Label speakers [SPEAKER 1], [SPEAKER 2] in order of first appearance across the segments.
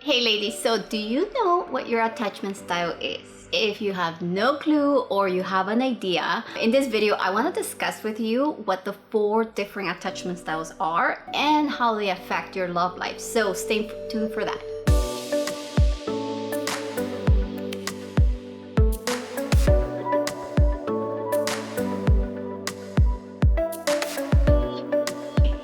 [SPEAKER 1] Hey ladies, so do you know what your attachment style is? If you have no clue or you have an idea, in this video I want to discuss with you what the 4 different attachment styles are and how they affect your love life. So stay tuned for that.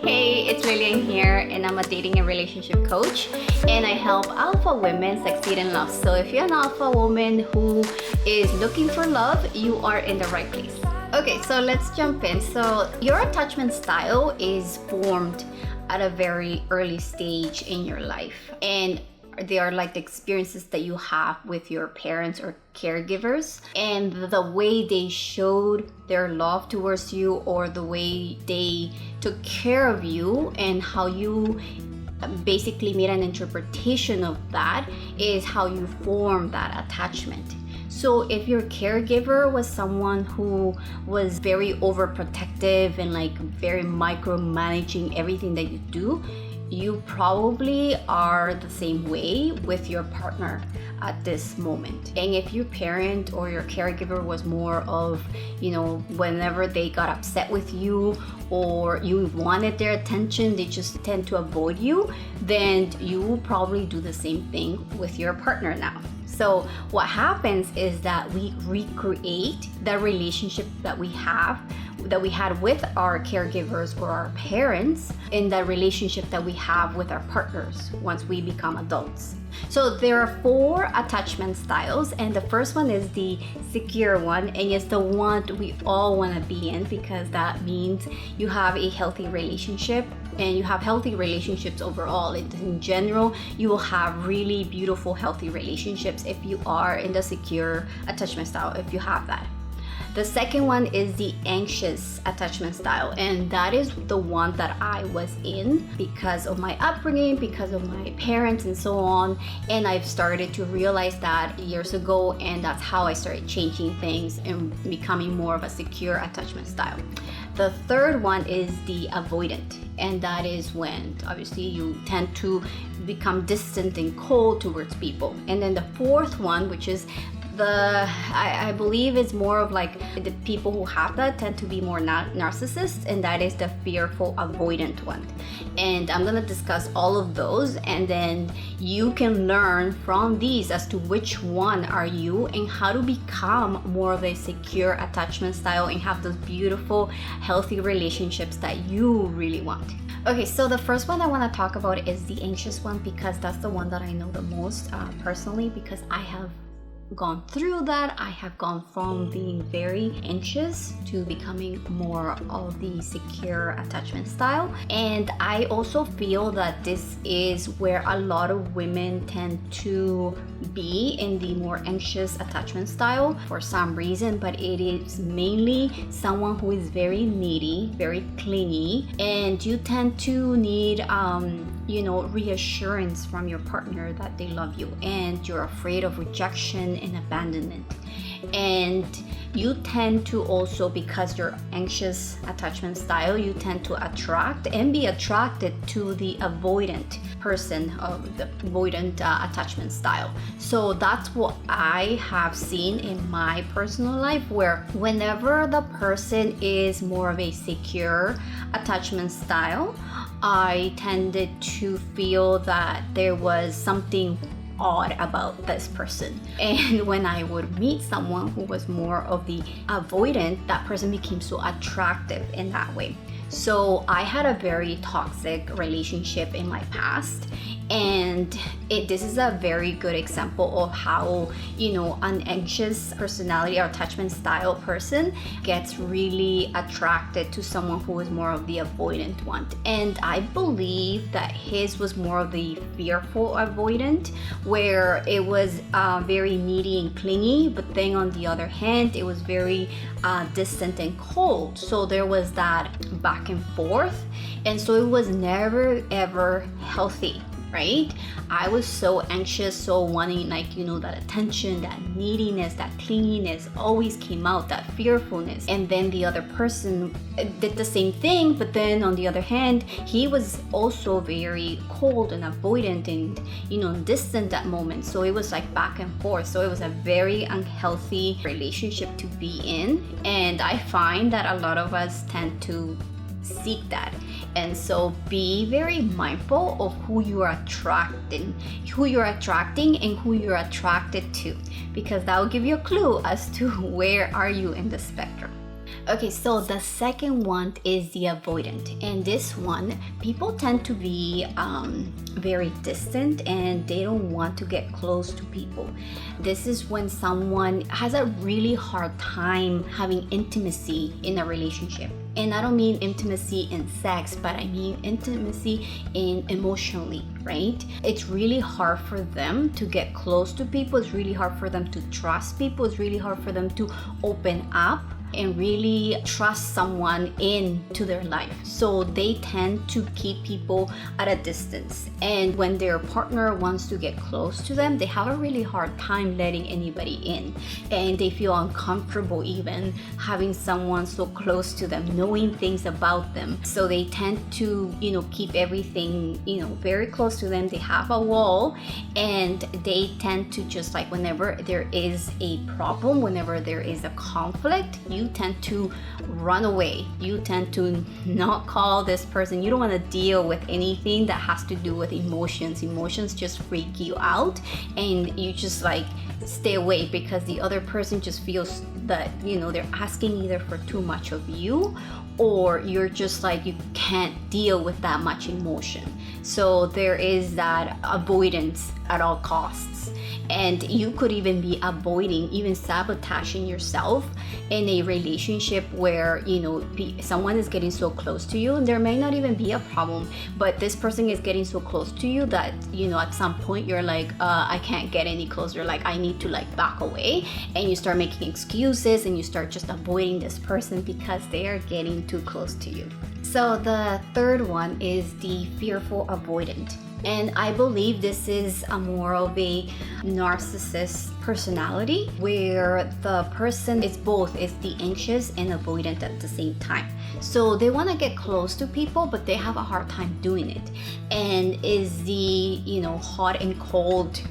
[SPEAKER 1] Hey, it's Lillian here, and I'm a dating and relationship coach, and I help alpha women succeed in love. So if you're an alpha woman who is looking for love, you are in the right place. Okay, so let's jump in. So your attachment style is formed at a very early stage in your life, and they are like the experiences that you have with your parents or caregivers, and the way they showed their love towards you, or the way they took care of you, and how you basically made an interpretation of that is how you form that attachment. So if your caregiver was someone who was very overprotective and like very micromanaging everything that you do, you probably are the same way with your partner at this moment. And if your parent or your caregiver was more of, whenever they got upset with you or you wanted their attention, they just tend to avoid you, then you will probably do the same thing with your partner now. So what happens is that we recreate the relationship that we had with our caregivers or our parents in the relationship that we have with our partners once we become adults. So there are 4 attachment styles, and the first one is the secure one, and it's the one we all want to be in, because that means you have a healthy relationship, and you have healthy relationships overall. In general, you will have really beautiful, healthy relationships if you are in the secure attachment style, if you have that. The second one is the anxious attachment style, and that is the one that I was in because of my upbringing, because of my parents and so on, and I've started to realize that years ago, and that's how I started changing things and becoming more of a secure attachment style. The third one is the avoidant, and that is when obviously you tend to become distant and cold towards people. And then the fourth one, which is I believe it's more of like the people who have that tend to be more narcissists, and that is the fearful avoidant one. And I'm gonna discuss all of those, and then you can learn from these as to which one are you and how to become more of a secure attachment style and have those beautiful, healthy relationships that you really want. Okay, so the first one I want to talk about is the anxious one, because that's the one that I know the most personally, because I have gone through that. I have gone from being very anxious to becoming more of the secure attachment style. And I also feel that this is where a lot of women tend to be, in the more anxious attachment style for some reason, but it is mainly someone who is very needy, very clingy, and you tend to need reassurance from your partner that they love you, and you're afraid of rejection and abandonment. And you tend to also, because you're anxious attachment style, you tend to attract and be attracted to the avoidant person of the avoidant attachment style. So that's what I have seen in my personal life, where whenever the person is more of a secure attachment style, I tended to feel that there was something odd about this person. And when I would meet someone who was more of the avoidant, that person became so attractive in that way. So I had a very toxic relationship in my past, and this is a very good example of how an anxious personality or attachment style person gets really attracted to someone who is more of the avoidant one. And I believe that his was more of the fearful avoidant, where it was very needy and clingy, but then on the other hand it was very distant and cold. So there was that back and forth, and so it was never ever healthy. right? I was so anxious, so wanting, like, that attention, that neediness, that clinginess always came out, that fearfulness. And then the other person did the same thing, but then on the other hand, he was also very cold and avoidant and, distant that moment. So it was like back and forth. So it was a very unhealthy relationship to be in. And I find that a lot of us tend to seek that. And so be very mindful of who you are attracting and who you're attracted to, because that will give you a clue as to where are you in the spectrum. Okay, so the second one is the avoidant, and this one, people tend to be very distant and they don't want to get close to people. This is when someone has a really hard time having intimacy in a relationship. And I don't mean intimacy in sex, but I mean intimacy emotionally, right? It's really hard for them to get close to people. It's really hard for them to trust people. It's really hard for them to open up and really trust someone into their life. So they tend to keep people at a distance. And when their partner wants to get close to them, they have a really hard time letting anybody in. And they feel uncomfortable even having someone so close to them, knowing things about them. So they tend to, keep everything, very close to them. They have a wall, and they tend to just, like, whenever there is a problem, whenever there is a conflict, you tend to run away. You tend to not call this person. You don't want to deal with anything that has to do with emotions. Emotions just freak you out, and you just like stay away because the other person just feels that, they're asking either for too much of you, or you're just like, you can't deal with that much emotion. So there is that avoidance at all costs. And you could even be avoiding, even sabotaging yourself in a relationship where, someone is getting so close to you, and there may not even be a problem, but this person is getting so close to you that, at some point you're like, I can't get any closer. Like, I need to back away. And you start making excuses and you start just avoiding this person because they are getting too close to you. So the third one is the fearful avoidant. And I believe this is a more of a narcissist personality, where the person is the anxious and avoidant at the same time. So they want to get close to people, but they have a hard time doing it. And is the, hot and cold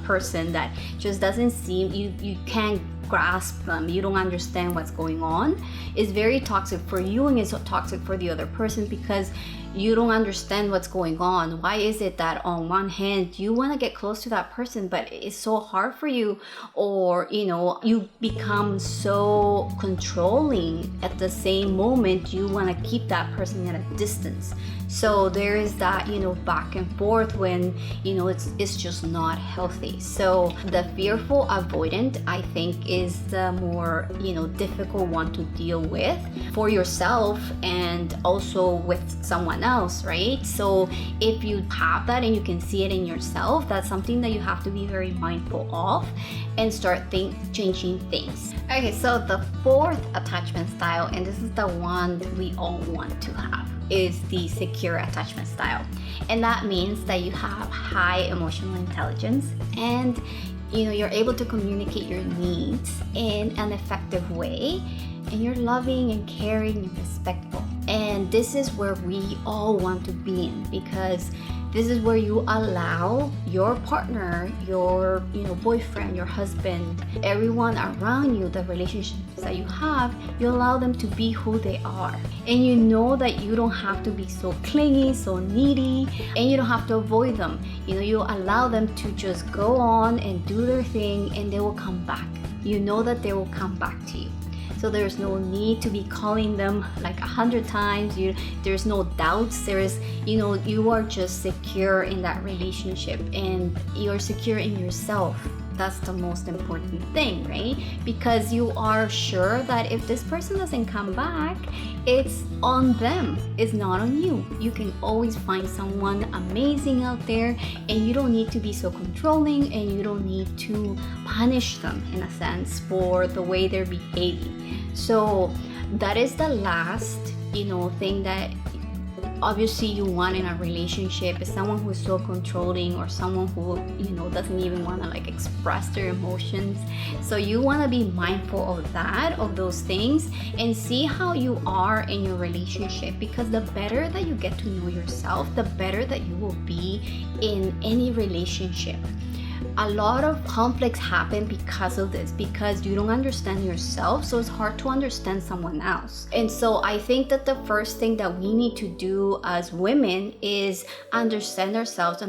[SPEAKER 1] person that just doesn't seem, you can't grasp them, you don't understand what's going on. Is very toxic for you, and it's toxic for the other person because you don't understand what's going on. Why is it that on one hand you want to get close to that person, but it's so hard for you? Or, you become so controlling at the same moment you want to keep that person at a distance. So there is that, back and forth when, it's just not healthy. So the fearful avoidant, I think, is the more, difficult one to deal with for yourself and also with someone else, right? So if you have that and you can see it in yourself, that's something that you have to be very mindful of and start changing things. Okay, so the fourth attachment style, and this is the one we all want to have, is the secure attachment style. And that means that you have high emotional intelligence, and you're able to communicate your needs in an effective way, and you're loving and caring and respectful. And this is where we all want to be in, because this is where you allow your partner, your boyfriend, your husband, everyone around you, the relationships that you have, you allow them to be who they are. And you know that you don't have to be so clingy, so needy, and you don't have to avoid them. You allow them to just go on and do their thing, and they will come back. You know that they will come back to you. So there's no need to be calling them like 100 times. There's no doubts. You are just secure in that relationship, and you're secure in yourself. That's the most important thing, right? Because you are sure that if this person doesn't come back, it's on them. It's not on you. You can always find someone amazing out there, and you don't need to be so controlling, and you don't need to punish them in a sense for the way they're behaving. So that is the last, thing that obviously you want in a relationship is someone who is so controlling, or someone who, you know, doesn't even want to like express their emotions. So you want to be mindful of that, of those things, and see how you are in your relationship, because the better that you get to know yourself, the better that you will be in any relationship. A lot of conflicts happen because of this, because you don't understand yourself, so it's hard to understand someone else. And so I think that the first thing that we need to do as women is understand ourselves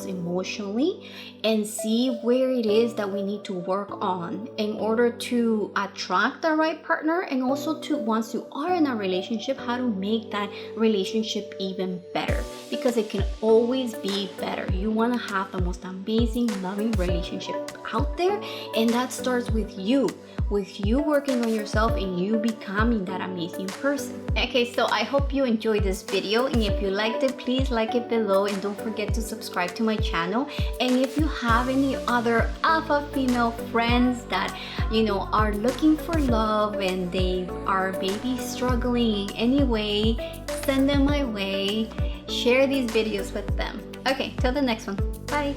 [SPEAKER 1] emotionally, and see where it is that we need to work on in order to attract the right partner, and also to, once you are in a relationship, how to make that relationship even better, because it can always be better. You want to have the most amazing, loving relationship out there, and that starts with you working on yourself and you becoming that amazing person. Okay, so I hope you enjoyed this video, and if you liked it, please like it below, and don't forget to subscribe to my channel. And if you have any other alpha female friends that, you know, are looking for love and they are maybe struggling in any way, send them my way. Share these videos with them. Okay, till the next one. Bye.